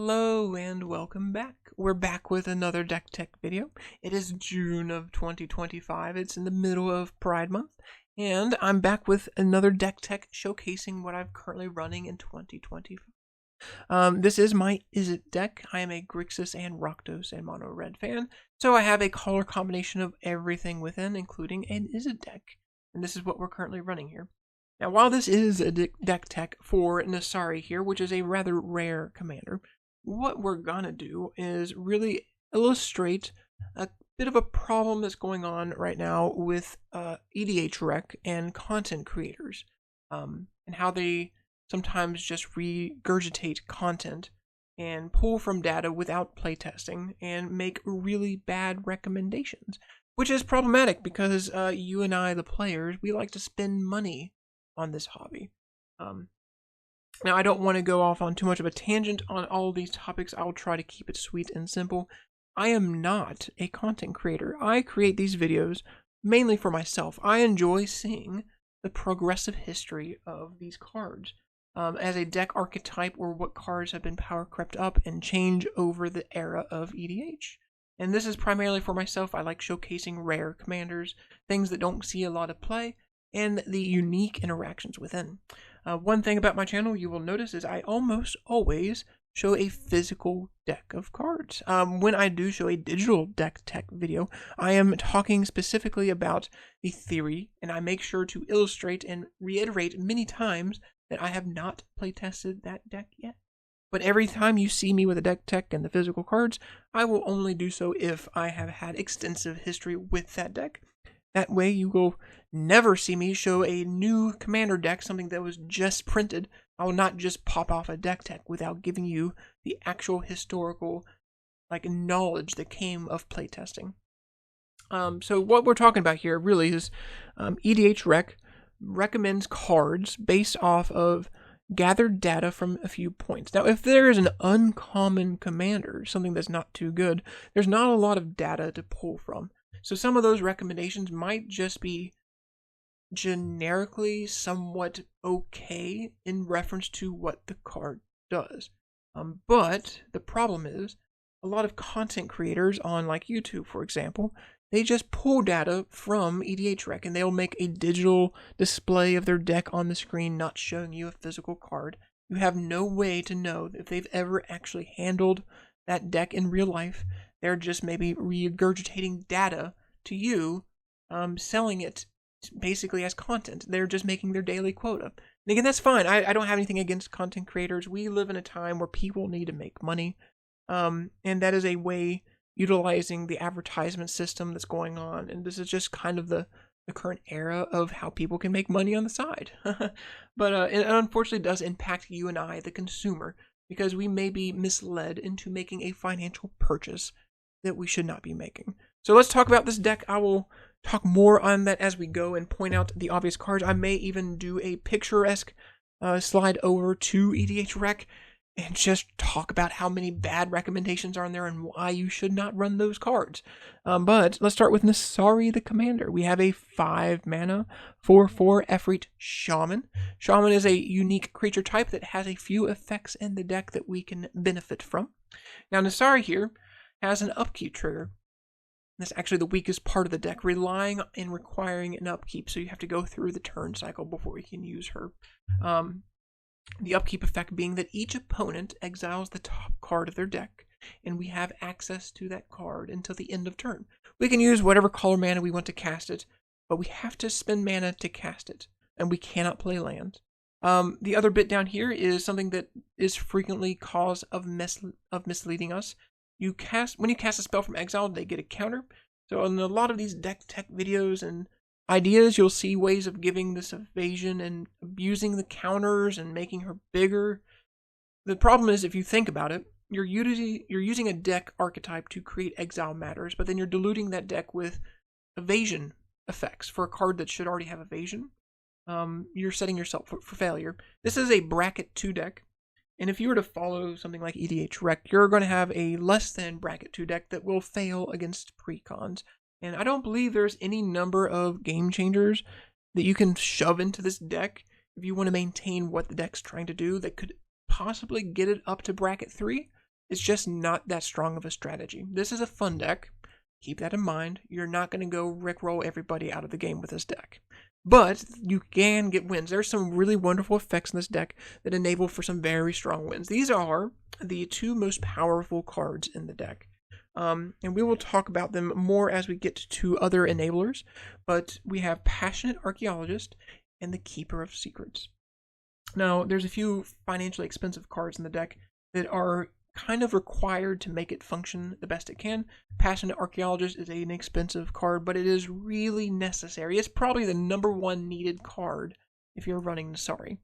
Hello and welcome back. We're back with another deck tech video. It is June of 2025. It's in the middle of Pride Month, and I'm back with another deck tech showcasing what I'm currently running in 2025. This is my Izzet deck. I am a Grixis and Rakdos and Mono Red fan, so I have a color combination of everything within, including an Izzet deck. And this is what we're currently running here. Now, while this is a deck tech for Nassari here, which is a rather rare commander, what we're gonna do is really illustrate a bit of a problem that's going on right now with eDHrec and content creators, and how they sometimes just regurgitate content and pull from data without playtesting and make really bad recommendations, which is problematic because you and I, the players, we like to spend money on this hobby. Now, I don't want to go off on too much of a tangent on all these topics. I'll try to keep it sweet and simple. I am not a content creator. I create these videos mainly for myself. I enjoy seeing the progressive history of these cards as a deck archetype, or what cards have been power crept up and change over the era of EDH. And this is primarily for myself. I like showcasing rare commanders, things that don't see a lot of play, and the unique interactions within. One thing about my channel you will notice is I almost always show a physical deck of cards. When I do show a digital deck tech video, I am talking specifically about the theory, and I make sure to illustrate and reiterate many times that I have not playtested that deck yet. But every time you see me with a deck tech and the physical cards, I will only do so if I have had extensive history with that deck. That way you will never see me show a new commander deck, something that was just printed. I will not just pop off a deck tech without giving you the actual historical knowledge that came of playtesting. So what we're talking about here really is eDHrec recommends cards based off of gathered data from a few points. Now, if there is an uncommon commander, something that's not too good, there's not a lot of data to pull from. So some of those recommendations might just be generically somewhat okay in reference to what the card does. But the problem is, a lot of content creators on YouTube, for example, they just pull data from eDHrec and they'll make a digital display of their deck on the screen, not showing you a physical card. You have no way to know if they've ever actually handled that deck in real life. They're just maybe regurgitating data to you, selling it basically as content. They're just making their daily quota. And again, that's fine. I don't have anything against content creators. We live in a time where people need to make money. And that is a way utilizing the advertisement system that's going on. And this is just kind of the current era of how people can make money on the side. But it unfortunately does impact you and I, the consumer, because we may be misled into making a financial purchase that we should not be making. So let's talk about this deck. I will talk more on that as we go and point out the obvious cards. I may even do a picturesque slide over to eDHrec and just talk about how many bad recommendations are in there and why you should not run those cards. But let's start with Nassari the Commander. We have a 5-mana 4/4 eDHrec Shaman. Shaman is a unique creature type that has a few effects in the deck that we can benefit from. Now, Nassari here has an upkeep trigger. That's actually the weakest part of the deck, relying and requiring an upkeep, so you have to go through the turn cycle before you can use her. The upkeep effect being that each opponent exiles the top card of their deck, and we have access to that card until the end of turn. We can use whatever color mana we want to cast it, but we have to spend mana to cast it, and we cannot play lands. The other bit down here is something that is frequently cause of misleading us. When you cast a spell from exile, they get a counter. So in a lot of these deck tech videos and ideas, you'll see ways of giving this evasion and abusing the counters and making her bigger. The problem is, if you think about it, you're using a deck archetype to create exile matters, but then you're diluting that deck with evasion effects for a card that should already have evasion. You're setting yourself for failure. This is a Bracket-2 deck. And if you were to follow something like eDHrec, you're going to have a less than Bracket-2 deck that will fail against precons. And I don't believe there's any number of game changers that you can shove into this deck if you want to maintain what the deck's trying to do that could possibly get it up to Bracket 3. It's just not that strong of a strategy. This is a fun deck. Keep that in mind. You're not going to go rickroll everybody out of the game with this deck. But you can get wins. There's some really wonderful effects in this deck that enable for some very strong wins. These are the two most powerful cards in the deck. And we will talk about them more as we get to other enablers. But we have Passionate Archaeologist and the Keeper of Secrets. Now, there's a few financially expensive cards in the deck that are kind of required to make it function the best it can. Passionate Archaeologist is an expensive card, but it is really necessary. It's probably the #1 needed card if you're running Nassari.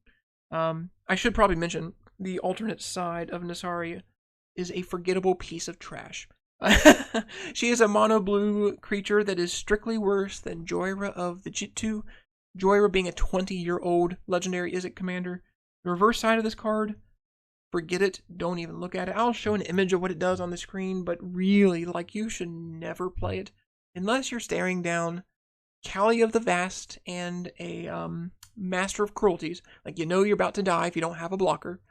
I should probably mention the alternate side of Nassari is a forgettable piece of trash. She is a mono blue creature that is strictly worse than Joyra of the Jit2. Joyra being a 20-year-old legendary Izzet commander. The reverse side of this card, forget it, don't even look at it. I'll show an image of what it does on the screen, but really, like, you should never play it unless you're staring down Callie of the Vast and a Master of Cruelties. Like, you know you're about to die if you don't have a blocker.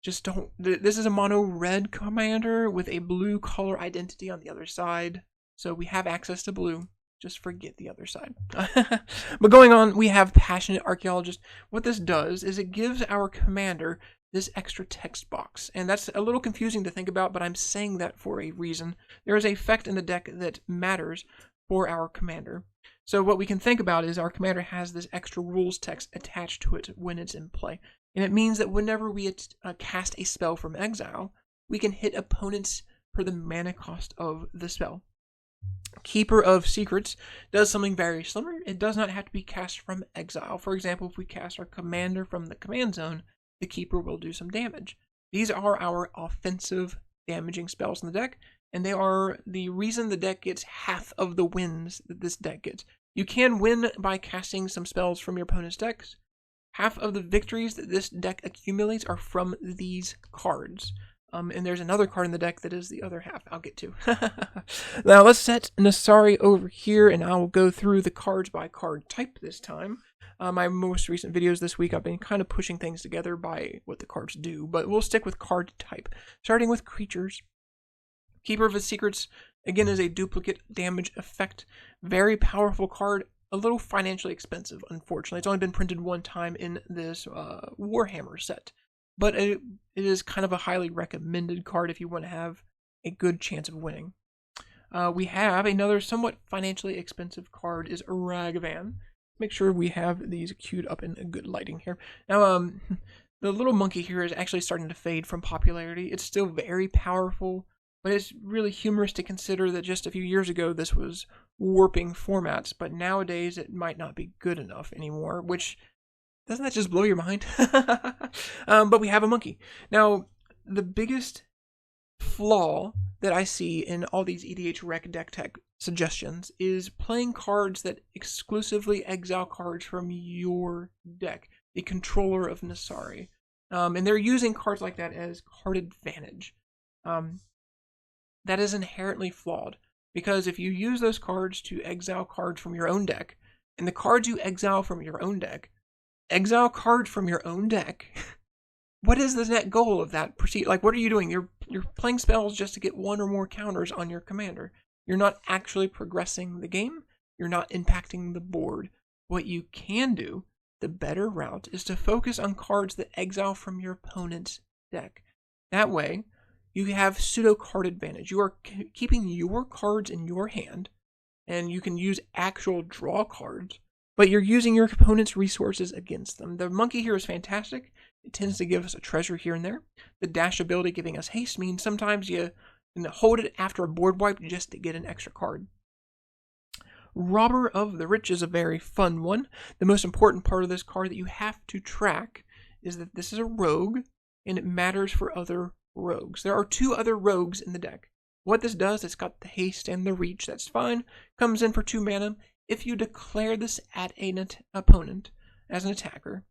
Just don't. This is a mono red commander with a blue color identity on the other side, so we have access to blue. Just forget the other side. But going on, we have Passionate Archaeologist. What this does is it gives our commander this extra text box. And that's a little confusing to think about, but I'm saying that for a reason. There is an effect in the deck that matters for our commander. So what we can think about is our commander has this extra rules text attached to it when it's in play. And it means that whenever we cast a spell from exile, we can hit opponents for the mana cost of the spell. Keeper of Secrets does something very similar. It does not have to be cast from exile. For example, if we cast our commander from the command zone, the Keeper will do some damage. These are our offensive damaging spells in the deck, and they are the reason the deck gets half of the wins that this deck gets. You can win by casting some spells from your opponent's decks. Half of the victories that this deck accumulates are from these cards. And there's another card in the deck that is the other half I'll get to. Now let's set Nassari over here, and I will go through the cards by card type this time. My most recent videos this week, I've been kind of pushing things together by what the cards do, but we'll stick with card type. Starting with creatures. Keeper of Secrets, again, is a duplicate damage effect. Very powerful card. A little financially expensive, unfortunately. It's only been printed one time in this Warhammer set. But it is kind of a highly recommended card if you want to have a good chance of winning. We have another somewhat financially expensive card is Ragavan. Make sure we have these queued up in a good lighting here. Now, the little monkey here is actually starting to fade from popularity. It's still very powerful, but it's really humorous to consider that just a few years ago this was warping formats, but nowadays it might not be good enough anymore, which... doesn't that just blow your mind? But we have a monkey. Now, the biggest flaw that I see in all these eDHrec deck tech suggestions is playing cards that exclusively exile cards from your deck, the controller of Nassari. And they're using cards like that as card advantage. That is inherently flawed, because if you use those cards to exile cards from your own deck, and the cards you exile from your own deck exile cards from your own deck. What is the net goal of that? Like, what are you doing? You're playing spells just to get one or more counters on your commander. You're not actually progressing the game. You're not impacting the board. What you can do, the better route, is to focus on cards that exile from your opponent's deck. That way, you have pseudo card advantage. You are keeping your cards in your hand, and you can use actual draw cards, but you're using your opponent's resources against them. The monkey here is fantastic. It tends to give us a treasure here and there. The dash ability giving us haste means sometimes you can hold it after a board wipe just to get an extra card. Robber of the Rich is a very fun one. The most important part of this card that you have to track is that this is a rogue, and it matters for other rogues. There are 2 other rogues in the deck. What this does, it's got the haste and the reach. That's fine. Comes in for 2 mana. If you declare this at an opponent as an attacker,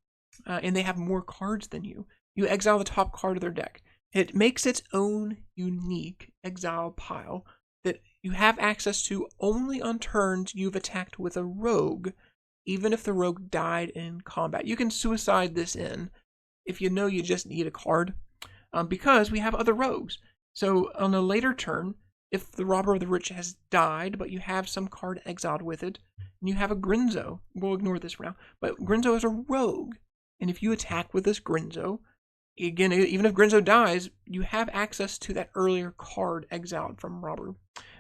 and they have more cards than you, you exile the top card of their deck. It makes its own unique exile pile that you have access to only on turns you've attacked with a rogue, even if the rogue died in combat. You can suicide this in if you know you just need a card. because we have other rogues. So on a later turn, if the Robber of the Rich has died, but you have some card exiled with it, and you have a Grinzo, we'll ignore this for now, but Grinzo is a rogue, and if you attack with this Grinzo, again, even if Grinzo dies, you have access to that earlier card exiled from Robber.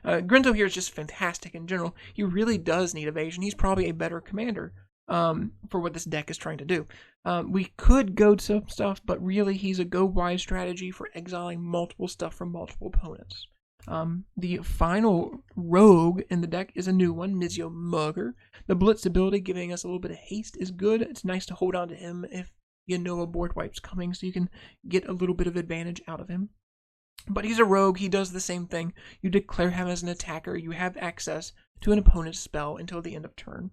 Grinzo here is just fantastic in general. He really does need evasion. He's probably a better commander for what this deck is trying to do. We could goad some stuff, but really he's a go wide strategy for exiling multiple stuff from multiple opponents. The final rogue in the deck is a new one, Mizio Mugger. The Blitz ability, giving us a little bit of haste, is good. It's nice to hold on to him if you know a board wipe's coming, so you can get a little bit of advantage out of him. But he's a rogue. He does the same thing. You declare him as an attacker. You have access to an opponent's spell until the end of turn.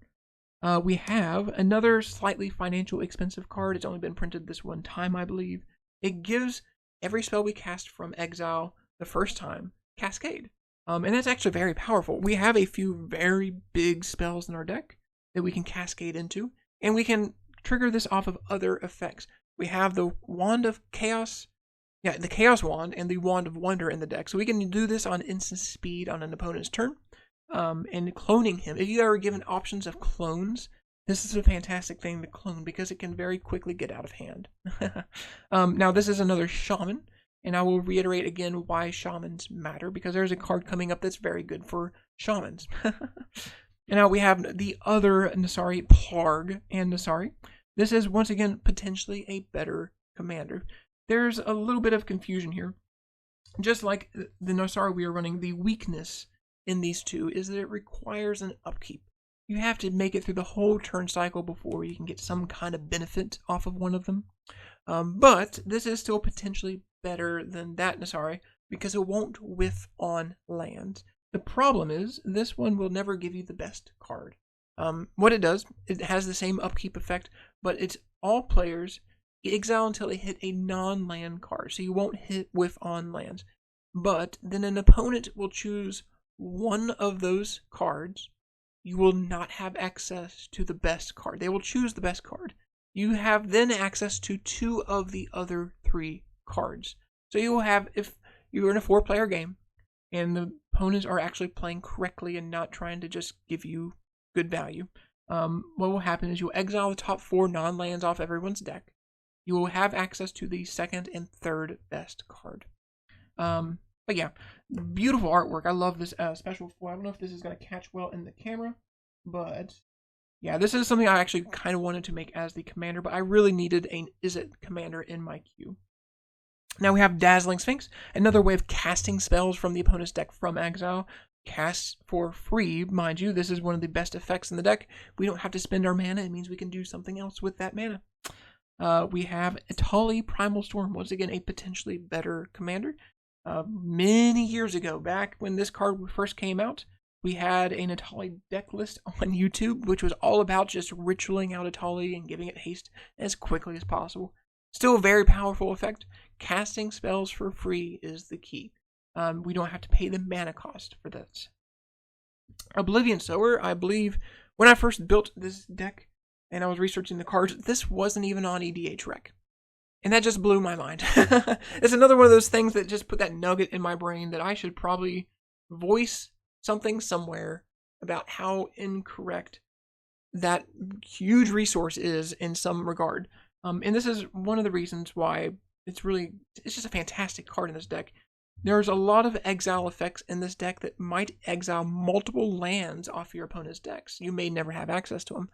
We have another slightly financial expensive card. It's only been printed this one time, I believe. It gives every spell we cast from exile the first time Cascade. And that's actually very powerful. We have a few very big spells in our deck that we can cascade into, and we can trigger this off of other effects. We have the Wand of Chaos, the Chaos Wand, and the Wand of Wonder in the deck. So we can do this on instant speed on an opponent's turn, and cloning him. If you are given options of clones, this is a fantastic thing to clone because it can very quickly get out of hand. Now this is another Shaman, and I will reiterate again why Shamans matter, because there's a card coming up that's very good for Shamans. And now we have the other Nassari, Plarg and Nassari. This is, once again, potentially a better commander. There's a little bit of confusion here. Just like the Nassari we are running, the weakness in these two is that it requires an upkeep. You have to make it through the whole turn cycle before you can get some kind of benefit off of one of them. But this is still potentially better than that Nassari because it won't whiff on land. The problem is, this one will never give you the best card. What it does, it has the same upkeep effect, but it's all players exile until they hit a non-land card, so you won't whiff on lands. But then an opponent will choose one of those cards. You will not have access to the best card. They will choose the best card. You have then access to 2 of the other 3 cards. So you will have, if you're in a 4-player game, and the opponents are actually playing correctly and not trying to just give you good value, what will happen is you'll exile the top 4 non-lands off everyone's deck. You will have access to the 2nd and 3rd best card. But yeah, beautiful artwork. I love this special foil. I don't know if this is going to catch well in the camera, but yeah, this is something I actually kind of wanted to make as the commander, but I really needed an Izzet commander in my queue. Now we have Dazzling Sphinx, another way of casting spells from the opponent's deck from exile. Cast for free, mind you. This is one of the best effects in the deck. We don't have to spend our mana. It means we can do something else with that mana. We have Etali Primal Storm, once again a potentially better commander. Many years ago, back when this card first came out, we had an Etali deck list on YouTube, which was all about just ritualing out Etali and giving it haste as quickly as possible. Still a very powerful effect. Casting spells for free is the key. We don't have to pay the mana cost for this. Oblivion Sower, I believe, when I first built this deck and I was researching the cards, this wasn't even on eDHrec. And that just blew my mind. It's another one of those things that just put that nugget in my brain that I should probably voice something somewhere about how incorrect that huge resource is in some regard. And this is one of the reasons why it's just a fantastic card in this deck. There's a lot of exile effects in this deck that might exile multiple lands off your opponent's decks. You may never have access to them,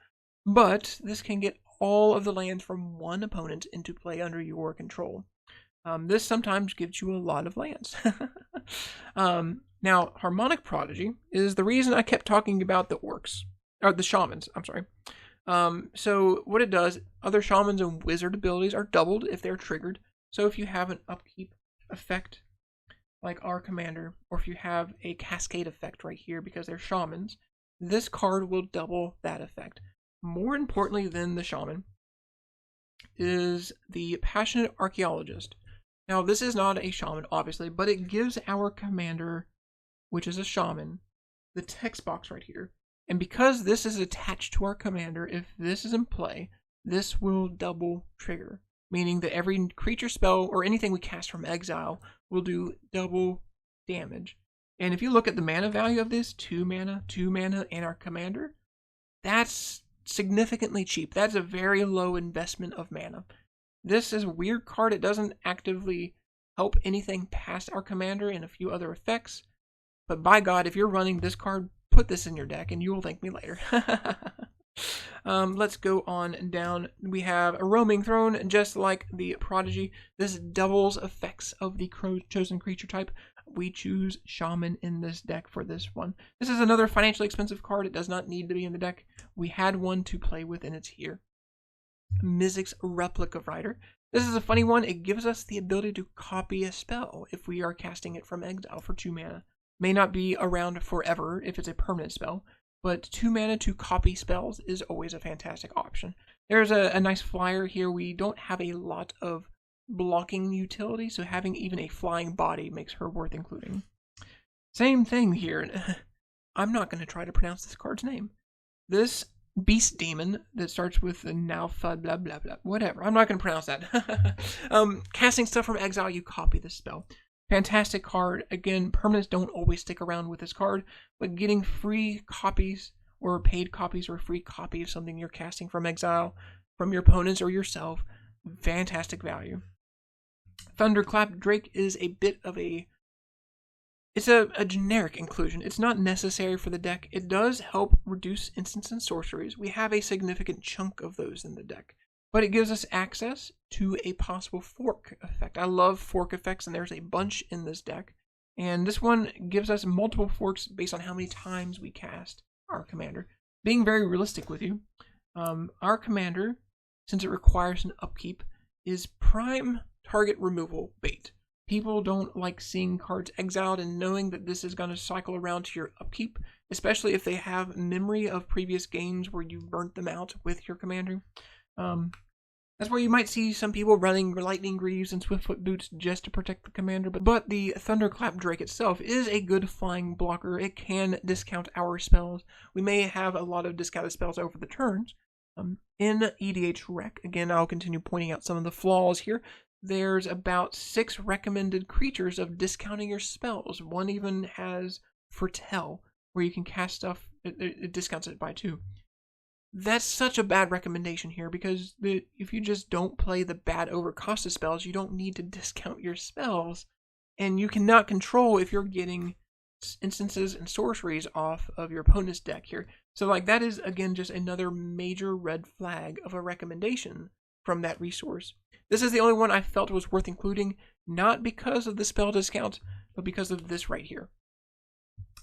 but this can get all of the lands from one opponent into play under your control. This sometimes gives you a lot of lands. Now, Harmonic Prodigy is the reason I kept talking about the shamans, I'm sorry. So what it does, other shamans and wizard abilities are doubled if they're triggered. So if you have an upkeep effect like our commander, or if you have a cascade effect right here because they're shamans, this card will double that effect. More importantly than the shaman is the Passionate Archaeologist. Now this is not a shaman obviously, but it gives our commander, which is a shaman, the text box right here. And because this is attached to our commander, if this is in play, this will double trigger, meaning that every creature spell or anything we cast from exile will do double damage. And if you look at the mana value of this, 2 mana, and our commander, that's significantly cheap. That's a very low investment of mana. This is a weird card. It doesn't actively help anything past our commander and a few other effects. But by God, if you're running this card, put this in your deck and you will thank me later. Let's go on down. We have a Roaming Throne, just like the Prodigy. This doubles effects of the chosen creature type. We choose Shaman in this deck for this one. This is another financially expensive card. It does not need to be in the deck. We had one to play with and it's here. Mizzix's Replica Rider. This is a funny one. It gives us the ability to copy a spell if we are casting it from exile for 2 mana. May not be around forever if it's a permanent spell, but 2 mana to copy spells is always a fantastic option. There's a nice flyer here. We don't have a lot of blocking utility, so having even a flying body makes her worth including. Same thing here. I'm not going to try to pronounce this card's name. This Beast Demon that starts with the Nalfa blah blah blah, whatever. I'm not going to pronounce that. Casting stuff from exile, you copy this spell. Fantastic card. Again, permanents don't always stick around with this card, but getting free copies or paid copies or free copy of something you're casting from exile from your opponents or yourself, fantastic value. Thunderclap Drake is a bit of a generic inclusion. It's not necessary for the deck. It does help reduce instants and sorceries. We have a significant chunk of those in the deck, but it gives us access to a possible fork effect. I love fork effects, and there's a bunch in this deck. And this one gives us multiple forks based on how many times we cast our commander. Being very realistic with you, our commander, since it requires an upkeep, is prime target removal bait. People don't like seeing cards exiled and knowing that this is going to cycle around to your upkeep, especially if they have memory of previous games where you burnt them out with your commander. That's where you might see some people running Lightning Greaves and Swiftfoot Boots just to protect the commander, but the Thunderclap Drake itself is a good flying blocker. It can discount our spells. We may have a lot of discounted spells over the turns. In eDHrec, again, I'll continue pointing out some of the flaws here. There's about 6 recommended creatures of discounting your spells. One even has Foretell, where you can cast stuff, it discounts it by 2. That's such a bad recommendation here, because if you just don't play the bad overcosted spells, you don't need to discount your spells, and you cannot control if you're getting instances and sorceries off of your opponent's deck here. So like that is, again, just another major red flag of a recommendation from that resource. This is the only one I felt was worth including, not because of the spell discount, but because of this right here.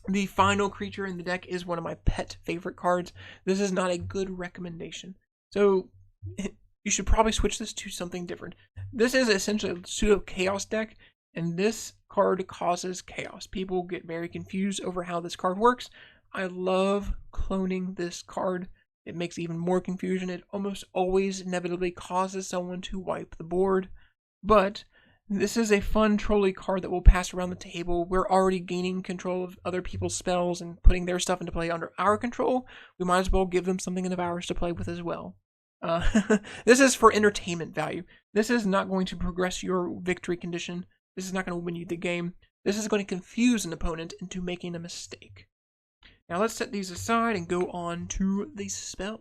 The final creature in the deck is one of my pet favorite cards. This is not a good recommendation, so you should probably switch this to something different. This is essentially a pseudo-chaos deck, and this card causes chaos. People get very confused over how this card works. I love cloning this card. It makes even more confusion. It almost always inevitably causes someone to wipe the board, but this is a fun trolley card that will pass around the table. We're already gaining control of other people's spells and putting their stuff into play under our control. We might as well give them something of ours to play with as well. This is for entertainment value. This is not going to progress your victory condition. This is not going to win you the game. This is going to confuse an opponent into making a mistake. Now let's set these aside and go on to the spells.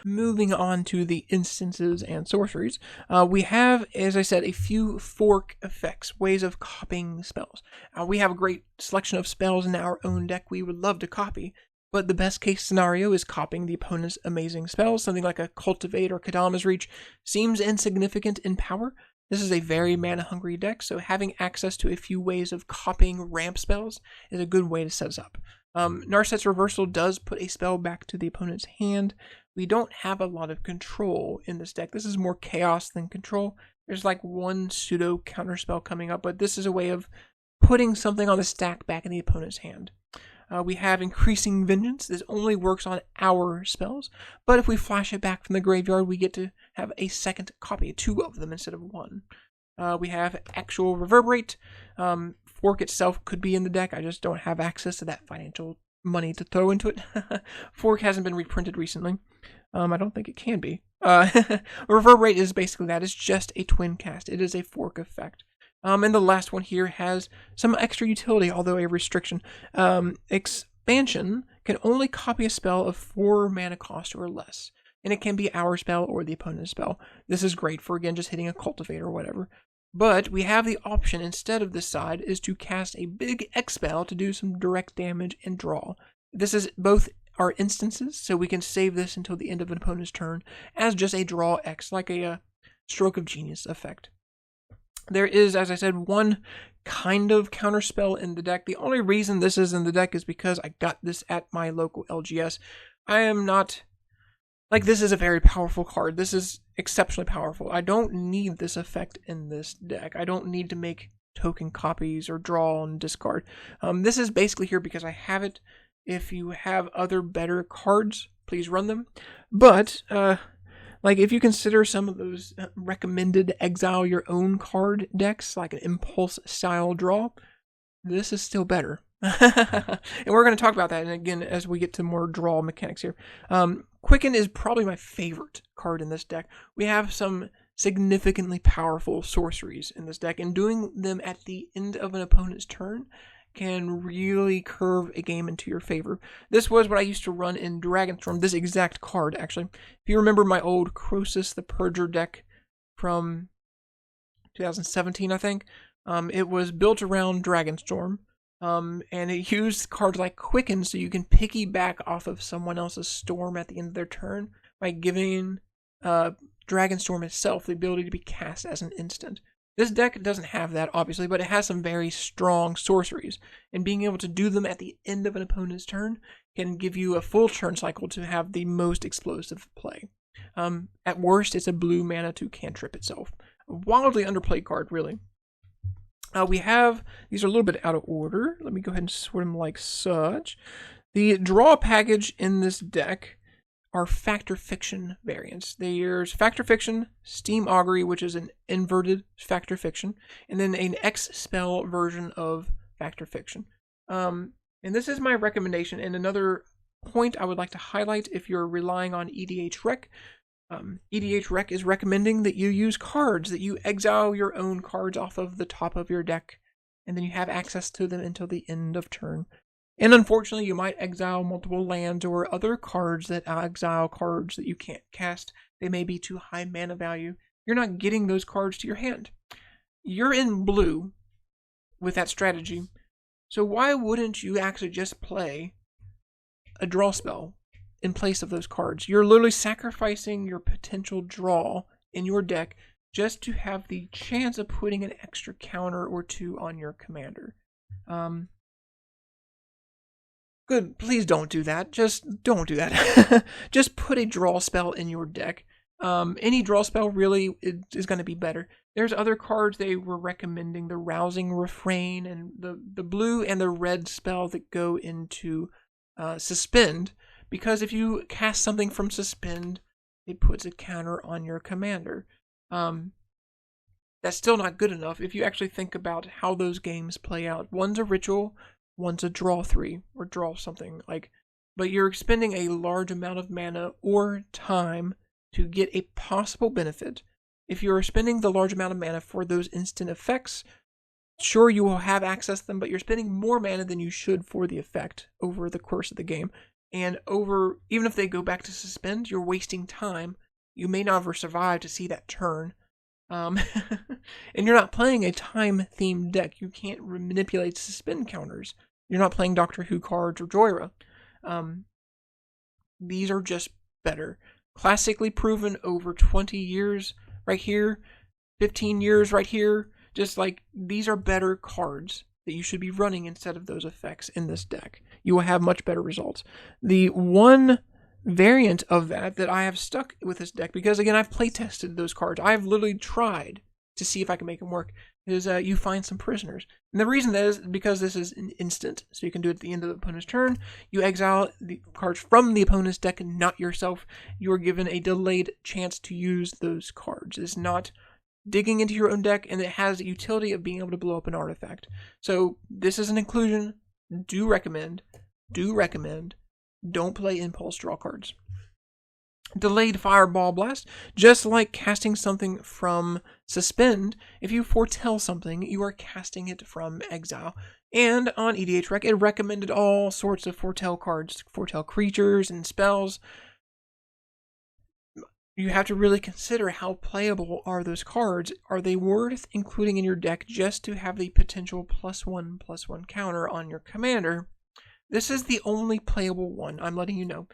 Moving on to the instances and sorceries, we have, as I said, a few fork effects, ways of copying spells. We have a great selection of spells in our own deck we would love to copy, but the best case scenario is copying the opponent's amazing spells. Something like a Cultivate or Kadama's Reach seems insignificant in power. This is a very mana-hungry deck, so having access to a few ways of copying ramp spells is a good way to set us up. Narset's Reversal does put a spell back to the opponent's hand. We don't have a lot of control in this deck. This is more chaos than control. There's like one pseudo counterspell coming up, but this is a way of putting something on the stack back in the opponent's hand. We have Increasing Vengeance. This only works on our spells, but if we flash it back from the graveyard, we get to have a second copy, 2 of them instead of 1. We have Actual Reverberate. Fork itself could be in the deck. I just don't have access to that financial money to throw into it. Fork hasn't been reprinted recently. I don't think it can be. Reverberate is basically that. It's just a twin cast. It is a fork effect. And the last one here has some extra utility, although a restriction. Expansion can only copy a spell of 4 mana cost or less. And it can be our spell or the opponent's spell. This is great for, again, just hitting a cultivator or whatever. But we have the option, instead of this side, is to cast a big X spell to do some direct damage and draw. This is both our instances, so we can save this until the end of an opponent's turn as just a draw X, like a stroke of genius effect. There is, as I said, one kind of counterspell in the deck. The only reason this is in the deck is because I got this at my local LGS. I am not... Like, this is a very powerful card. This is exceptionally powerful. I don't need this effect in this deck. I don't need to make token copies or draw and discard. This is basically here because I have it. If you have other better cards, please run them. But, like, if you consider some of those recommended exile your own card decks, like an impulse style draw, this is still better. And we're going to talk about that, and again, as we get to more draw mechanics here. Quicken is probably my favorite card in this deck. We have some significantly powerful sorceries in this deck, and doing them at the end of an opponent's turn can really curve a game into your favor. This was what I used to run in Dragonstorm, this exact card, actually. If you remember my old Croesus the Purger deck from 2017, I think, it was built around Dragonstorm. And it used cards like Quicken so you can piggyback off of someone else's storm at the end of their turn by giving Dragonstorm itself the ability to be cast as an instant. This deck doesn't have that, obviously, but it has some very strong sorceries, and being able to do them at the end of an opponent's turn can give you a full turn cycle to have the most explosive play. At worst, it's a blue mana to cantrip itself. A wildly underplayed card, really. We have, these are a little bit out of order. Let me go ahead and sort them like such. The draw package in this deck are Factor Fiction variants. There's Factor Fiction, Steam Augury, which is an inverted Factor Fiction, and then an X spell version of Factor Fiction. And this is my recommendation. And another point I would like to highlight, if you're relying on eDHrec, eDHrec is recommending that you use cards, that you exile your own cards off of the top of your deck, and then you have access to them until the end of turn. And unfortunately, you might exile multiple lands or other cards that exile cards that you can't cast. They may be too high mana value. You're not getting those cards to your hand. You're in blue with that strategy, so why wouldn't you actually just play a draw spell in place of those cards? You're literally sacrificing your potential draw in your deck just to have the chance of putting an extra counter or two on your commander. Good, please don't do that. Just don't do that. Just put a draw spell in your deck. Any draw spell really is going to be better. There's other cards they were recommending, the Rousing Refrain and the blue and the red spell that go into Suspend. Because if you cast something from Suspend, it puts a counter on your commander. That's still not good enough if you actually think about how those games play out. One's a ritual, one's a draw 3, or draw something. But you're expending a large amount of mana or time to get a possible benefit. If you're spending the large amount of mana for those instant effects, sure, you will have access to them, but you're spending more mana than you should for the effect over the course of the game. And even if they go back to Suspend, you're wasting time. You may not ever survive to see that turn. And you're not playing a time-themed deck. You can't manipulate Suspend counters. You're not playing Doctor Who cards or Joyra. These are just better. Classically proven over 20 years right here, 15 years right here. Just like, these are better cards that you should be running instead of those effects in this deck. You will have much better results. The one variant of that I have stuck with this deck, because again, I've play tested those cards. I've literally tried to see if I can make them work, is you find some prisoners. And the reason that is because this is an instant, so you can do it at the end of the opponent's turn. You exile the cards from the opponent's deck, not yourself. You are given a delayed chance to use those cards. It's not digging into your own deck, and it has the utility of being able to blow up an artifact. So this is an inclusion. Do recommend. do recommend don't play impulse draw cards. Delayed Fireball Blast, just like casting something from Suspend, if you foretell something, you are casting it from exile. And on eDHrec, it recommended all sorts of foretell cards, foretell creatures and spells. You have to really consider how playable are those cards. Are they worth including in your deck just to have the potential +1/+1 counter on your commander? This is the only playable one, I'm letting you know.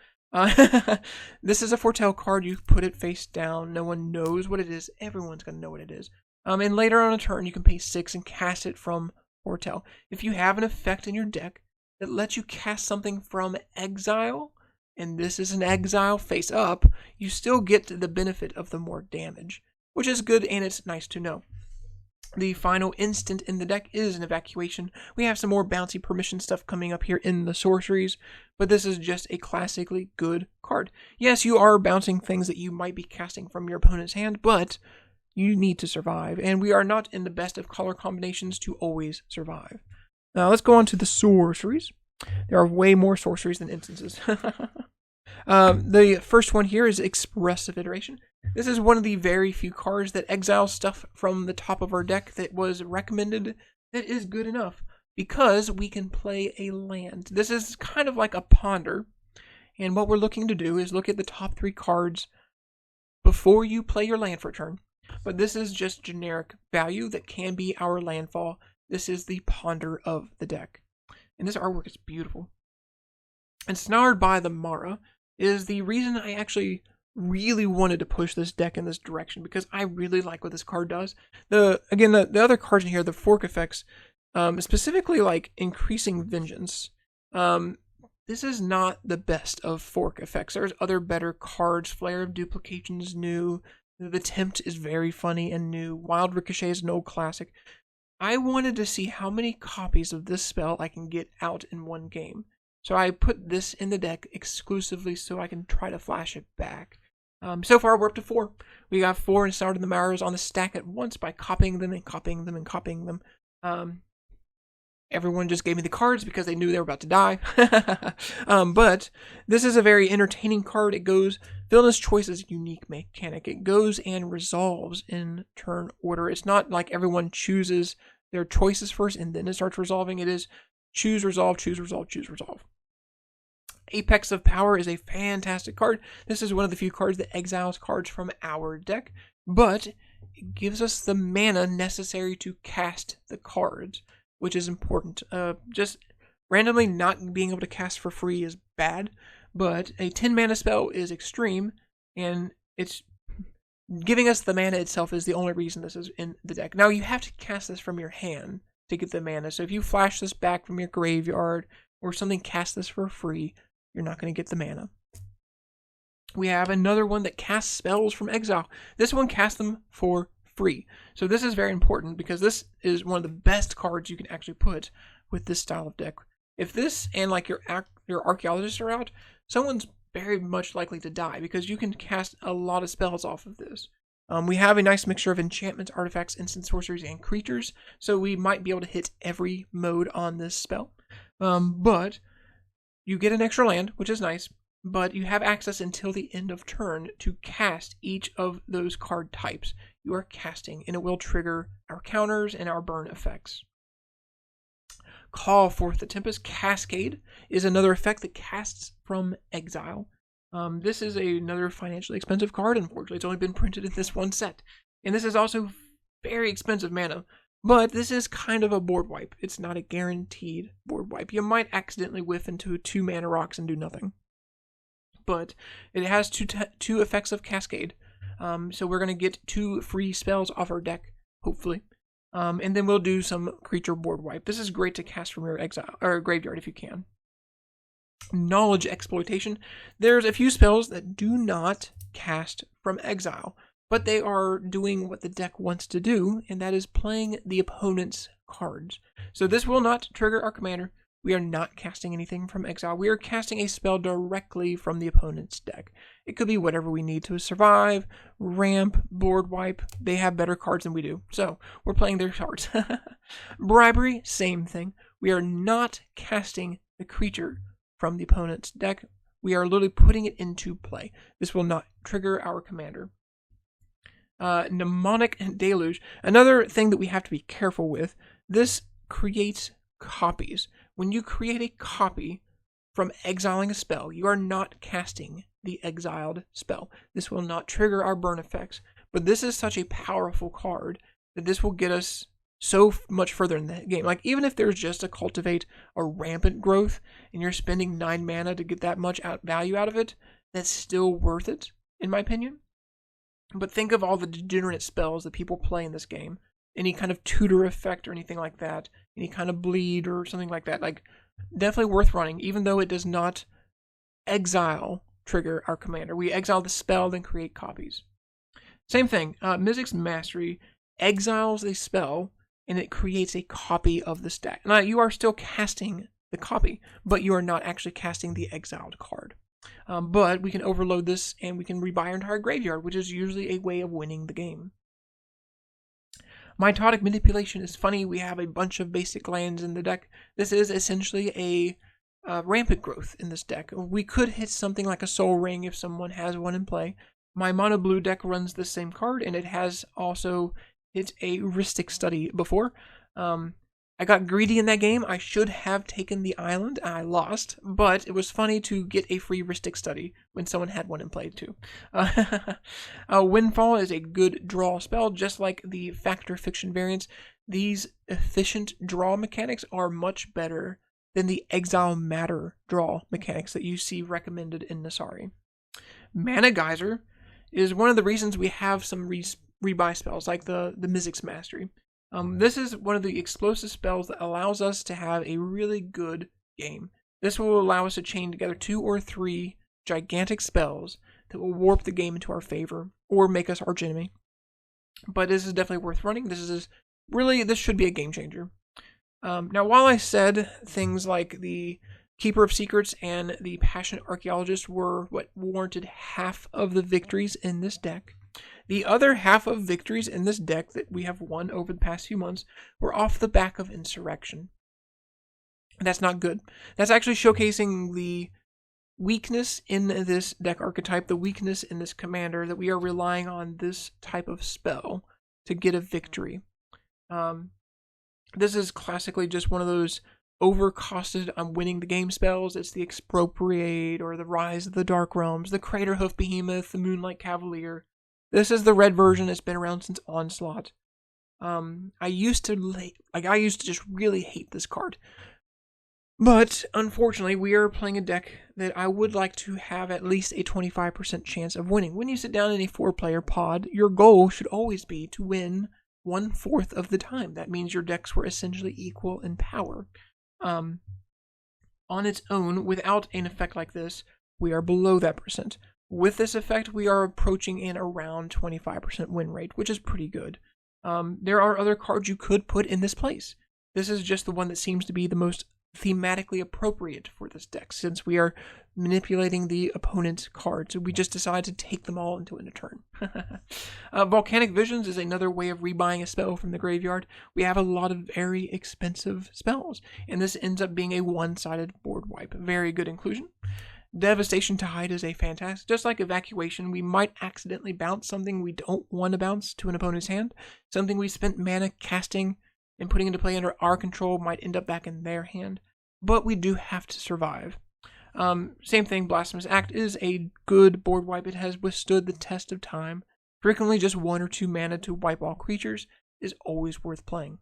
This is a foretell card. You put it face down. No one knows what it is. Everyone's going to know what it is. And later on a turn, you can pay 6 and cast it from foretell. If you have an effect in your deck that lets you cast something from exile, and this is an exile face up, you still get the benefit of the more damage, which is good and it's nice to know. The final instant in the deck is an evacuation. We have some more bouncy permission stuff coming up here in the sorceries, but this is just a classically good card. Yes, you are bouncing things that you might be casting from your opponent's hand, but you need to survive, and we are not in the best of color combinations to always survive. Now let's go on to the sorceries. There are way more sorceries than instances. The first one here is Expressive Iteration. This is one of the very few cards that exiles stuff from the top of our deck that was recommended that is good enough because we can play a land. This is kind of like a ponder, and what we're looking to do is look at the top 3 cards before you play your land for a turn. But this is just generic value that can be our landfall. This is the ponder of the deck. And this artwork is beautiful. Ensnared by the Mara is the reason I actually really wanted to push this deck in this direction, because I really like what this card does. The other cards in here, the fork effects, specifically like increasing vengeance. This is not the best of fork effects. There's other better cards. Flare of Duplication is new. The Tempt is very funny and new. Wild Ricochet is an old classic. I wanted to see how many copies of this spell I can get out in one game. So I put this in the deck exclusively so I can try to flash it back. So far we're up to 4. We got 4 and started the Maras on the stack at once by copying them and copying them and copying them. Everyone just gave me the cards because they knew they were about to die. But this is a very entertaining card. It goes, Villainous Choice is a unique mechanic. It goes and resolves in turn order. It's not like everyone chooses their choices first and then it starts resolving. It is choose, resolve, choose, resolve, choose, resolve. Apex of Power is a fantastic card. This is one of the few cards that exiles cards from our deck, but it gives us the mana necessary to cast the cards, which is important. Just randomly not being able to cast for free is bad, but a 10 mana spell is extreme, and it's giving us the mana itself is the only reason this is in the deck. Now, you have to cast this from your hand to get the mana, so if you flash this back from your graveyard or something, cast this for free, you're not going to get the mana. We have another one that casts spells from exile. This one casts them for free. So this is very important because this is one of the best cards you can actually put with this style of deck. If this and like your archaeologists are out, someone's very much likely to die because you can cast a lot of spells off of this. We have a nice mixture of enchantments, artifacts, instant sorceries, and creatures, so we might be able to hit every mode on this spell. But you get an extra land, which is nice, but you have access until the end of turn to cast each of those card types you are casting, and it will trigger our counters and our burn effects. Call Forth the Tempest. Cascade is another effect that casts from exile. This is another financially expensive card. Unfortunately, it's only been printed in this one set. And this is also very expensive mana. But this is kind of a board wipe. It's not a guaranteed board wipe. You might accidentally whiff into 2 mana rocks and do nothing. But it has two effects of Cascade. So we're going to get 2 free spells off our deck, hopefully. And then we'll do some creature board wipe. This is great to cast from your exile or graveyard if you can. Knowledge Exploitation. There's a few spells that do not cast from exile, but they are doing what the deck wants to do, and that is playing the opponent's cards. So this will not trigger our commander. We are not casting anything from exile. We are casting a spell directly from the opponent's deck. It could be whatever we need to survive, ramp, board wipe. They have better cards than we do, so we're playing their cards. Bribery, same thing. We are not casting the creature from the opponent's deck. We are literally putting it into play. This will not trigger our commander. Mnemonic Deluge. Another thing that we have to be careful with, this creates copies. When you create a copy from exiling a spell, you are not casting the exiled spell. This will not trigger our burn effects, but this is such a powerful card that this will get us so much further in the game. Like, even if there's just a Cultivate or Rampant Growth, and you're spending 9 mana to get that much value out of it, that's still worth it, in my opinion. But think of all the degenerate spells that people play in this game. Any kind of tutor effect or anything like that. Any kind of bleed or something like that. Like, definitely worth running, even though it does not exile trigger our commander. We exile the spell, then create copies. Same thing. Mizzet's Mastery exiles a spell, and it creates a copy of the stack. Now, you are still casting the copy, but you are not actually casting the exiled card. But we can overload this, and we can rebuy our entire graveyard, which is usually a way of winning the game. Mitotic Manipulation is funny. We have a bunch of basic lands in the deck. This is essentially a Rampant Growth in this deck. We could hit something like a Soul Ring if someone has one in play. My mono blue deck runs the same card, and it has also hit a Rhystic Study before. I got greedy in that game. I should have taken the island. I lost, but it was funny to get a free Rhystic Study when someone had one in play too. Windfall is a good draw spell, just like the Factor Fiction variants. These efficient draw mechanics are much better than the Exile Matter draw mechanics that you see recommended in Nassari. Mana Geyser is one of the reasons we have some rebuy spells, like the Mizzet's Mastery. This is one of the explosive spells that allows us to have a really good game. This will allow us to chain together 2 or 3 gigantic spells that will warp the game into our favor or make us archenemy. But this is definitely worth running. This should be a game changer. Now, while I said things like the Keeper of Secrets and the Passionate Archaeologist were what warranted half of the victories in this deck, the other half of victories in this deck that we have won over the past few months were off the back of Insurrection. That's not good. That's actually showcasing the weakness in this deck archetype, the weakness in this commander, that we are relying on this type of spell to get a victory. This is classically just one of those overcosted I'm winning the game spells. It's the Expropriate or the Rise of the Dark Realms, the Craterhoof Behemoth, the Moonlight Cavalier. This is the red version. It's been around since Onslaught. I used to just really hate this card. But unfortunately, we are playing a deck that I would like to have at least a 25% chance of winning. When you sit down in a 4-player pod, your goal should always be to win 1/4 of the time. That means your decks were essentially equal in power. On its own, without an effect like this, we are below that percent. With this effect, we are approaching an around 25% win rate, which is pretty good. There are other cards you could put in this place. This is just the one that seems to be the most thematically appropriate for this deck, since we are manipulating the opponent's cards. We just decide to take them all into a turn. Volcanic Visions is another way of rebuying a spell from the graveyard. We have a lot of very expensive spells, and this ends up being a one-sided board wipe. Very good inclusion. Devastation Tide is a fantastic, just like Evacuation, we might accidentally bounce something we don't want to bounce to an opponent's hand. Something we spent mana casting and putting into play under our control might end up back in their hand, but we do have to survive. Same thing, Blasphemous Act is a good board wipe. It has withstood the test of time. Frequently just 1 or 2 mana to wipe all creatures is always worth playing.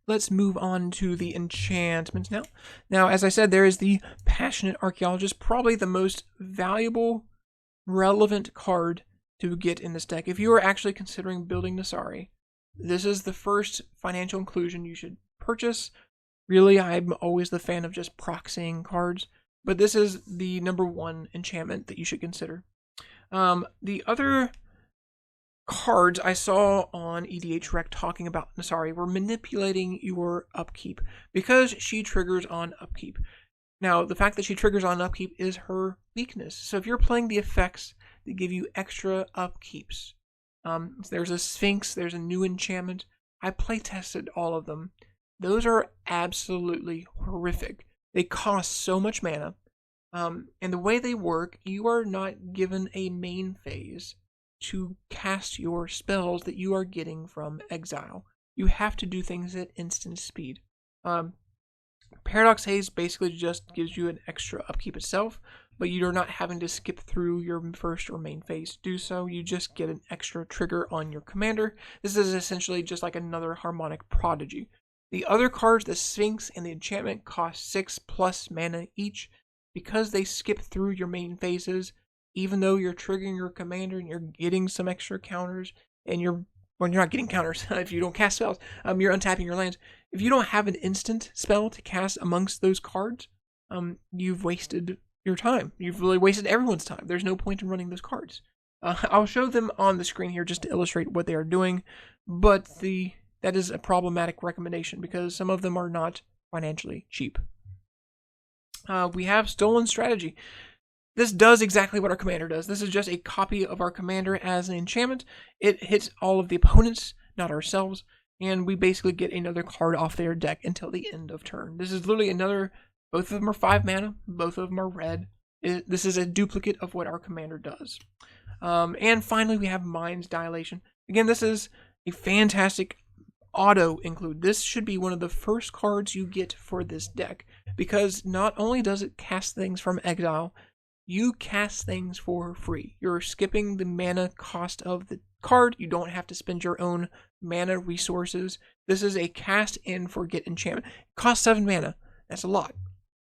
Let's move on to the enchantments now. Now, as I said, there is the Passionate Archaeologist, probably the most valuable, relevant card to get in this deck. If you are actually considering building Nassari, this is the first financial inclusion you should purchase. Really, I'm always the fan of just proxying cards, but this is the #1 enchantment that you should consider. The other cards I saw on eDHrec talking about Nassari were manipulating your upkeep, because she triggers on upkeep. Now, the fact that she triggers on upkeep is her weakness. So if you're playing the effects that give you extra upkeeps, there's a Sphinx, there's a new enchantment. I play tested all of them. Those are absolutely horrific. They cost so much mana. And the way they work, you are not given a main phase to cast your spells that you are getting from exile. You have to do things at instant speed. Paradox Haze basically just gives you an extra upkeep itself, but you're not having to skip through your first or main phase to do so. You just get an extra trigger on your commander. This is essentially just like another Harmonic Prodigy. The other cards, the Sphinx and the Enchantment, cost 6+ mana each. Because they skip through your main phases, even though you're triggering your commander and you're getting some extra counters, and you're not getting counters if you don't cast spells, you're untapping your lands. If you don't have an instant spell to cast amongst those cards, you've wasted your time. You've really wasted everyone's time. There's no point in running those cards. I'll show them on the screen here just to illustrate what they are doing, but that is a problematic recommendation because some of them are not financially cheap. We have Stolen Strategy. This does exactly what our commander does. This is just a copy of our commander as an enchantment. It hits all of the opponents, not ourselves, and we basically get another card off their deck until the end of turn. This is literally another, both of them are 5 mana, both of them are red. This is a duplicate of what our commander does. And finally, we have Mind's Dilation. Again, this is a fantastic auto include. This should be one of the first cards you get for this deck, because not only does it cast things from exile, you cast things for free. You're skipping the mana cost of the card. You don't have to spend your own mana resources. This is a cast and forget enchantment. It costs 7 mana. That's a lot.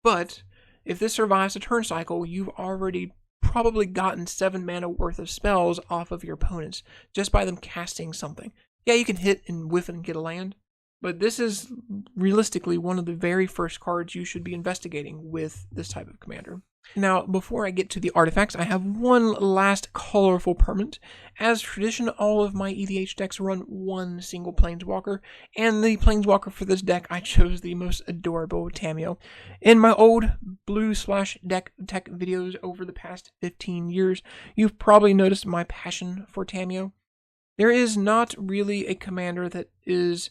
But if this survives a turn cycle, you've already probably gotten 7 mana worth of spells off of your opponents just by them casting something. Yeah, you can hit and whiff and get a land, but this is realistically one of the very first cards you should be investigating with this type of commander. Now, before I get to the artifacts, I have one last colorful permanent. As tradition, all of my EDH decks run one single Planeswalker, and the Planeswalker for this deck, I chose the most adorable Tamiyo. In my old blue/deck tech videos over the past 15 years, you've probably noticed my passion for Tamiyo. There is not really a commander that is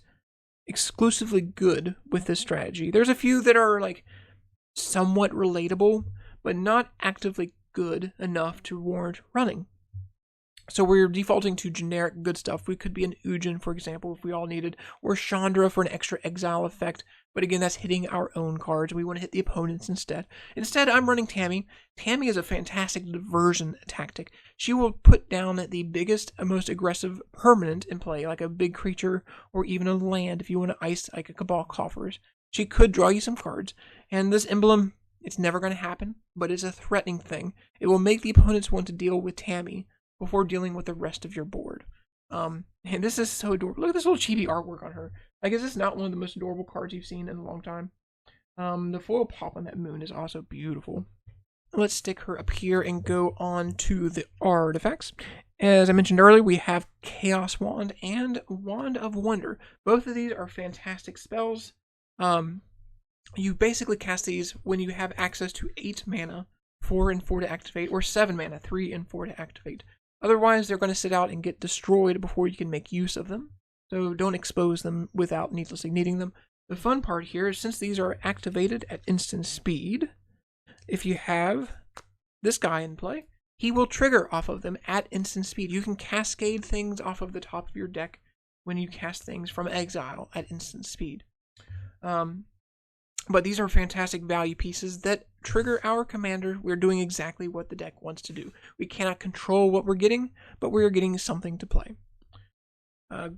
exclusively good with this strategy. There's a few that are like somewhat relatable, but not actively good enough to warrant running. So we're defaulting to generic good stuff. We could be an Ujin, for example, if we all needed, or Chandra for an extra exile effect. But again, that's hitting our own cards. We want to hit the opponents instead. Instead, I'm running Tammy. Tammy is a fantastic diversion tactic. She will put down the biggest and most aggressive permanent in play, like a big creature or even a land if you want to ice like a Cabal Coffers. She could draw you some cards, and this emblem, it's never going to happen, but it's a threatening thing. It will make the opponents want to deal with Tammy before dealing with the rest of your board. And this is so adorable. Look at this little chibi artwork on her. Like, is this not one of the most adorable cards you've seen in a long time? The foil pop on that moon is also beautiful. Let's stick her up here and go on to the artifacts. As I mentioned earlier, we have Chaos Wand and Wand of Wonder. Both of these are fantastic spells. You basically cast these when you have access to 8 mana, 4 and 4 to activate, or 7 mana, 3 and 4 to activate. Otherwise, they're going to sit out and get destroyed before you can make use of them. So don't expose them without needlessly needing them. The fun part here is since these are activated at instant speed, if you have this guy in play, he will trigger off of them at instant speed. You can cascade things off of the top of your deck when you cast things from exile at instant speed. But these are fantastic value pieces that trigger our commander. We're doing exactly what the deck wants to do. We cannot control what we're getting, but we're getting something to play.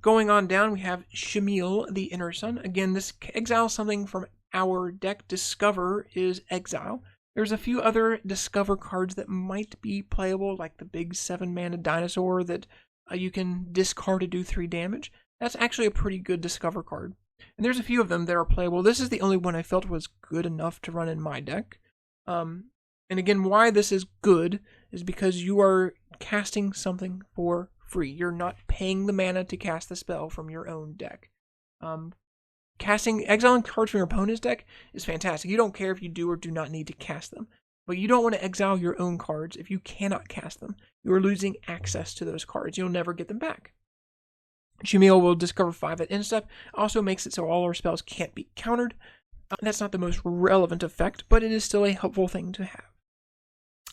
Going on down, we have Shamil, the Inner Sun. Again, this exiles something from our deck. Discover is exile. There's a few other Discover cards that might be playable, like the big 7-mana dinosaur that you can discard to do 3 damage. That's actually a pretty good Discover card. And there's a few of them that are playable. This is the only one I felt was good enough to run in my deck. And again, why this is good is because you are casting something for free. You're not paying the mana to cast the spell from your own deck. Exiling cards from your opponent's deck is fantastic. You don't care if you do or do not need to cast them. But you don't want to exile your own cards if you cannot cast them. You are losing access to those cards. You'll never get them back. Shamil will discover 5 at end step. Also makes it so all our spells can't be countered. That's not the most relevant effect, but it is still a helpful thing to have.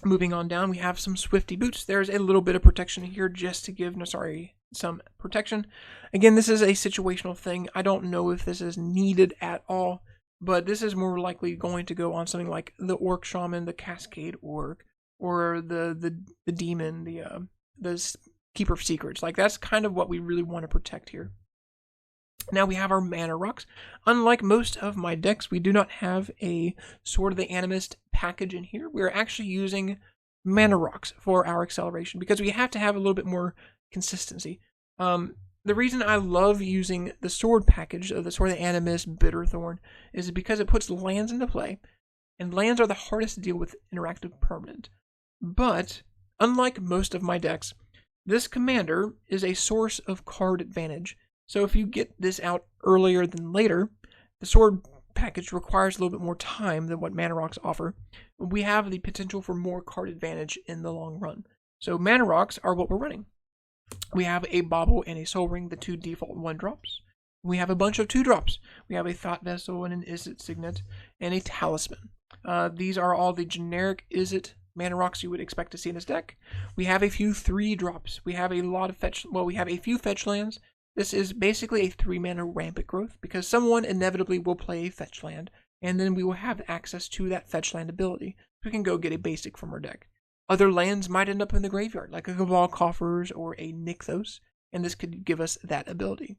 Moving on down, we have some Swifty Boots. There's a little bit of protection here just to give Nassari some protection. Again, this is a situational thing. I don't know if this is needed at all, but this is more likely going to go on something like the Orc Shaman, the Cascade Orc, or the Demon, the Keeper of Secrets. Like, that's kind of what we really want to protect here. Now we have our mana rocks. Unlike most of my decks, we do not have a Sword of the Animist package in here. We're actually using mana rocks for our acceleration because we have to have a little bit more consistency. The reason I love using the sword package of the Sword of the Animist Bitterthorn is because it puts lands into play, and lands are the hardest to deal with interactive permanent. But unlike most of my decks, this commander is a source of card advantage. So if you get this out earlier than later, the sword package requires a little bit more time than what mana rocks offer. We have the potential for more card advantage in the long run. So mana rocks are what we're running. We have a Bauble and a Soul Ring, the 2 default 1-drops. We have a bunch of 2-drops. We have a Thought Vessel and an Izzet Signet and a Talisman. These are all the generic Izzet mana rocks you would expect to see in this deck. We have a few 3-drops. We have a lot of we have a few fetch lands. This is basically a 3-mana Rampant Growth, because someone inevitably will play a fetch land, and then we will have access to that fetch land ability. We can go get a basic from our deck. Other lands might end up in the graveyard, like a Cabal Coffers or a Nykthos, and this could give us that ability.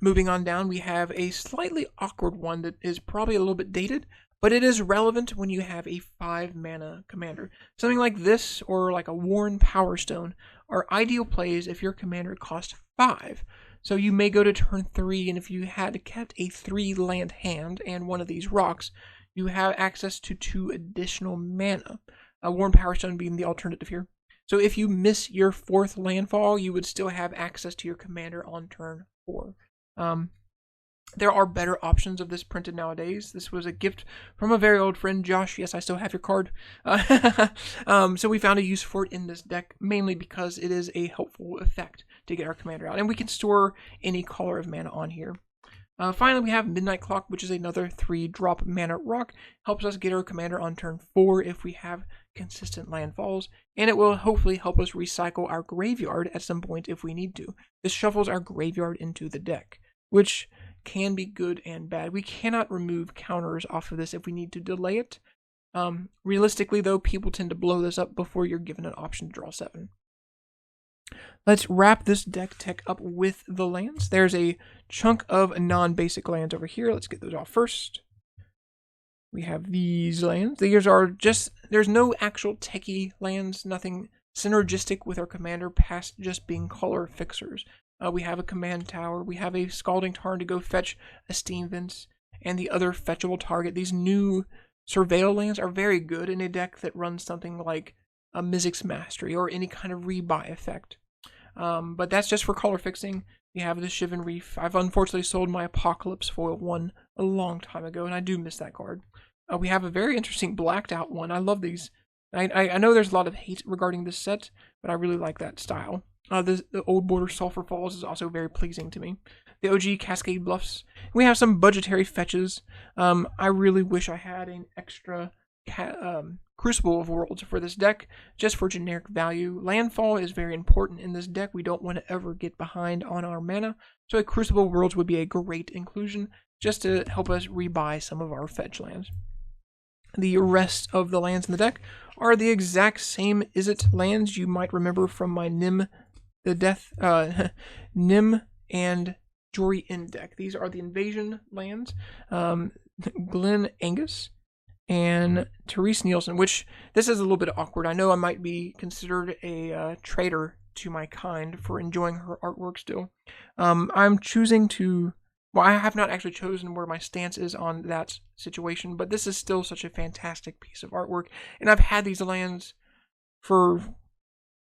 Moving on down, we have a slightly awkward one that is probably a little bit dated, but it is relevant when you have a 5-mana commander. Something like this, or like a Worn Power Stone, are ideal plays if your commander costs 5. So you may go to turn 3, and if you had kept a 3-land hand and one of these rocks, you have access to 2 additional mana. Worn Power Stone being the alternative here. So if you miss your 4th landfall, you would still have access to your commander on turn 4. There are better options of this printed nowadays. This was a gift from a very old friend, Josh. Yes, I still have your card. So we found a use for it in this deck, mainly because it is a helpful effect to get our commander out. And we can store any color of mana on here. Finally, we have Midnight Clock, which is another 3-drop mana rock. Helps us get our commander on turn 4 if we have consistent landfalls. And it will hopefully help us recycle our graveyard at some point if we need to. This shuffles our graveyard into the deck, which can be good and bad. We cannot remove counters off of this if we need to delay it. Realistically, though, people tend to blow this up before you're given an option to draw 7. Let's wrap this deck tech up with the lands. There's a chunk of non-basic lands over here. Let's get those off first. We have these lands. These are just, there's no actual techie lands, nothing synergistic with our commander past just being color fixers. We have a command tower. We have a Scalding Tarn to go fetch a Steam Vents and the other fetchable target. These new Surveil lands are very good in a deck that runs something like a Mizzix's Mastery or any kind of rebuy effect. But that's just for color fixing. We have the Shivan Reef. I've unfortunately sold my Apocalypse Foil one a long time ago, and I do miss that card. We have a very interesting blacked out one. I love these. I know there's a lot of hate regarding this set, but I really like that style. The Old Border Sulphur Falls is also very pleasing to me. The OG Cascade Bluffs. We have some budgetary fetches. I really wish I had an extra Crucible of Worlds for this deck, just for generic value. Landfall is very important in this deck. We don't want to ever get behind on our mana, so a Crucible of Worlds would be a great inclusion, just to help us rebuy some of our fetch lands. The rest of the lands in the deck are the exact same Izzet lands you might remember from my Nim and Jory Inn deck. These are the Invasion lands, Glen Angus, and Therese Nielsen, which this is a little bit awkward. I know I might be considered a traitor to my kind for enjoying her artwork still. I'm choosing to... Well, I have not actually chosen where my stance is on that situation, but this is still such a fantastic piece of artwork. And I've had these lands for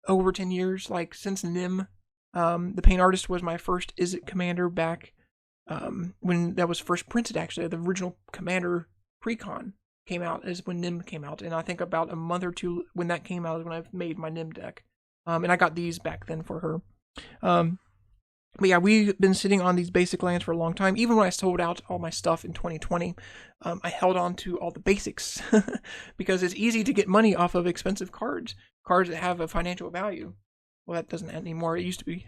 over 10 years, like since Nim. The Paint Artist was my first Izzet commander back when that was first printed, actually. The original Commander Precon came out is when Nim came out. And I think about a month or two when that came out is when I made my Nim deck. And I got these back then for her. But yeah, we've been sitting on these basic lands for a long time. Even when I sold out all my stuff in 2020, I held on to all the basics because it's easy to get money off of expensive cards that have a financial value. Well, that doesn't anymore. It used to be.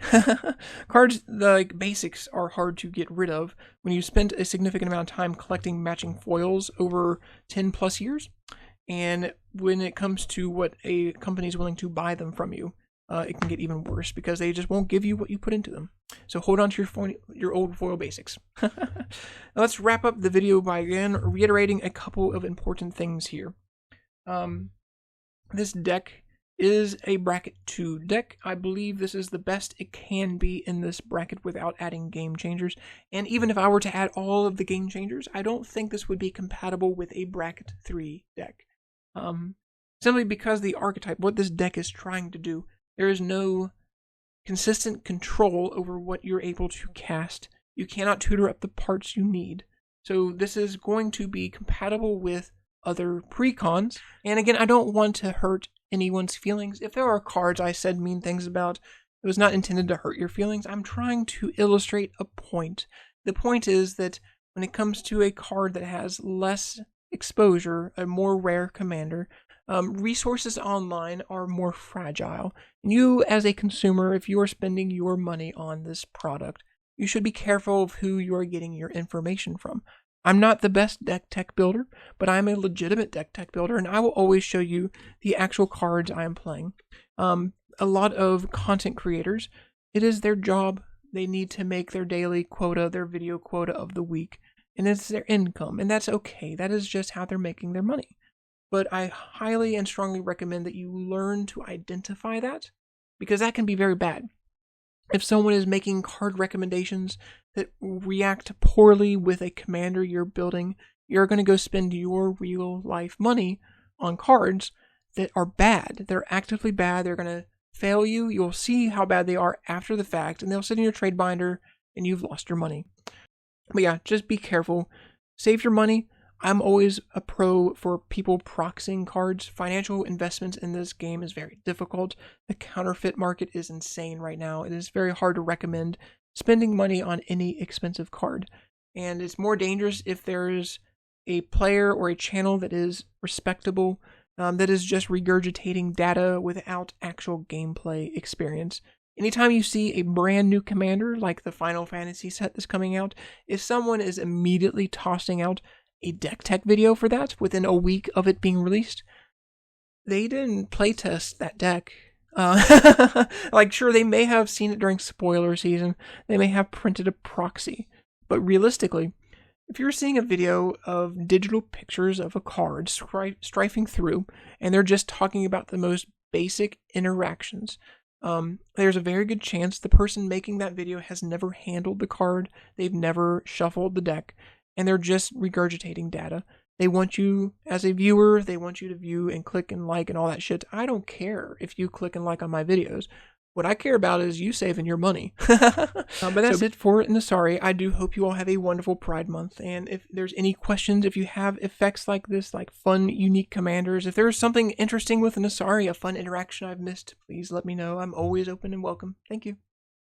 Cards like basics are hard to get rid of when you spend a significant amount of time collecting matching foils over 10 plus years. And when it comes to what a company is willing to buy them from you, it can get even worse because they just won't give you what you put into them. So hold on to your old foil basics. Now let's wrap up the video by again reiterating a couple of important things here. This deck is a Bracket-2 deck. I believe this is the best it can be in this bracket without adding game changers. And even if I were to add all of the game changers, I don't think this would be compatible with a Bracket-3 deck. Simply because the archetype, what this deck is trying to do, there is no consistent control over what you're able to cast. You cannot tutor up the parts you need. So this is going to be compatible with other precons. And again, I don't want to hurt anyone's feelings. If there are cards I said mean things about, it was not intended to hurt your feelings. I'm trying to illustrate a point. The point is that when it comes to a card that has less exposure, a more rare commander, resources online are more fragile. And you, as a consumer, if you are spending your money on this product, you should be careful of who you are getting your information from. I'm not the best deck tech builder, but I'm a legitimate deck tech builder, and I will always show you the actual cards I am playing. A lot of content creators, it is their job. They need to make their daily quota, their video quota of the week, and it's their income, and that's okay. That is just how they're making their money. But I highly and strongly recommend that you learn to identify that, because that can be very bad. If someone is making card recommendations that react poorly with a commander you're building, you're going to go spend your real life money on cards that are bad. They're actively bad. They're going to fail you. You'll see how bad they are after the fact, and they'll sit in your trade binder, and you've lost your money. But yeah, just be careful. Save your money. I'm always a pro for people proxying cards. Financial investments in this game is very difficult. The counterfeit market is insane right now. It is very hard to recommend spending money on any expensive card. And it's more dangerous if there's a player or a channel that is respectable, that is just regurgitating data without actual gameplay experience. Anytime you see a brand new commander like the Final Fantasy set that's coming out, if someone is immediately tossing out a deck tech video for that within a week of it being released, they didn't playtest that deck. Like, sure, they may have seen it during spoiler season, they may have printed a proxy, but realistically, if you're seeing a video of digital pictures of a card strifing through, and they're just talking about the most basic interactions, there's a very good chance the person making that video has never handled the card, they've never shuffled the deck, and they're just regurgitating data. They want you, as a viewer, they want you to view and click and like and all that shit. I don't care if you click and like on my videos. What I care about is you saving your money. But that's it for Nassari. I do hope you all have a wonderful Pride Month. And if there's any questions, if you have effects like this, like fun, unique commanders, if there's something interesting with Nassari, a fun interaction I've missed, please let me know. I'm always open and welcome. Thank you.